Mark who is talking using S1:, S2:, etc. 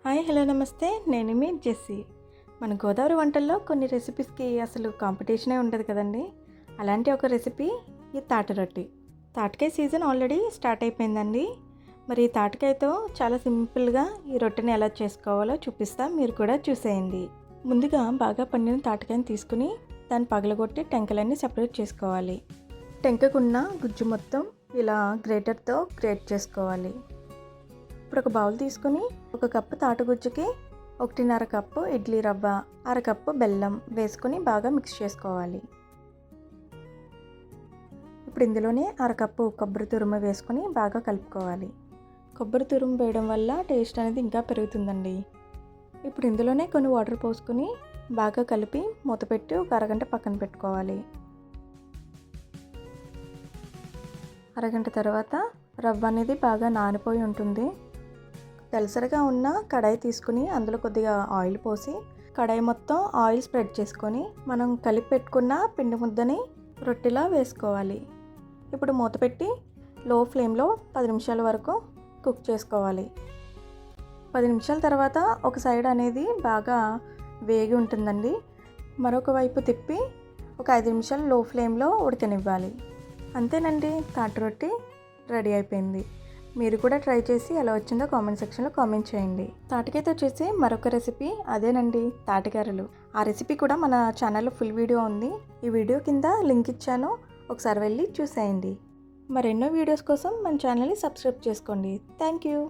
S1: Hi hello నమస్తే, నేను మీ Jessie. మన గోదావరి వంటల్లో కొన్ని రెసిపీస్కి అసలు కాంపిటీషనే ఉండదు కదండి. అలాంటి ఒక రెసిపీ ఈ తాటి రొట్టి. తాటికాయ సీజన్ ఆల్రెడీ స్టార్ట్ అయిపోయిందండి. మరి ఈ తాటికాయతో చాలా సింపుల్గా ఈ రొట్టెని ఎలా చేసుకోవాలో చూపిస్తా, మీరు కూడా చూసేయండి. ముందుగా బాగా పండిన తాటికాయని తీసుకుని దాన్ని పగలగొట్టి టెంకలన్నీ సెపరేట్ చేసుకోవాలి. టెంకకున్న గుజ్జు మొత్తం ఇలా గ్రేటర్తో గ్రేట్ చేసుకోవాలి. ఇప్పుడు ఒక బౌల్ తీసుకుని ఒక కప్పు తాటిగుజ్జుకి 1.5 కప్పు ఇడ్లీ రవ్వ, అరకప్పు బెల్లం వేసుకొని బాగా మిక్స్ చేసుకోవాలి. ఇప్పుడు ఇందులోనే అరకప్పు కొబ్బరి తురుము వేసుకొని బాగా కలుపుకోవాలి. కొబ్బరి తురుము వేయడం వల్ల టేస్ట్ అనేది ఇంకా పెరుగుతుందండి. ఇప్పుడు ఇందులోనే కొన్ని వాటర్ పోసుకొని బాగా కలిపి మూత పెట్టి ఒక అరగంట పక్కన పెట్టుకోవాలి. అరగంట తర్వాత రవ్వ అనేది బాగా నానిపోయి ఉంటుంది. దలసరిగా ఉన్న కడాయి తీసుకుని అందులో కొద్దిగా ఆయిల్ పోసి కడాయి మొత్తం ఆయిల్ స్ప్రెడ్ చేసుకొని మనం కలిపి పెట్టుకున్న పిండి ముద్దని రొట్టెలా వేసుకోవాలి. ఇప్పుడు మూత పెట్టి లో ఫ్లేమ్లో 10 నిమిషాల వరకు కుక్ చేసుకోవాలి. 10 నిమిషాల తర్వాత ఒక సైడ్ అనేది బాగా వేగి ఉంటుందండి. మరొక వైపు తిప్పి ఒక 5 నిమిషాలు లో ఫ్లేమ్లో ఉడకనివ్వాలి. అంతేనండి, తాటి రొట్టి రెడీ అయిపోయింది. మీరు కూడా ట్రై చేసి ఎలా వచ్చిందో కామెంట్ సెక్షన్లో కామెంట్ చేయండి. తాటికాయతో చేసే మరొక రెసిపీ అదేనండి, తాటిగారెలు. ఆ రెసిపీ కూడా మన ఛానల్లో ఫుల్ వీడియో ఉంది. ఈ వీడియో కింద లింక్ ఇచ్చాను, ఒకసారి వెళ్ళి చూసేయండి. మరెన్నో వీడియోస్ కోసం మన ఛానల్ని సబ్స్క్రైబ్ చేసుకోండి. Thank you.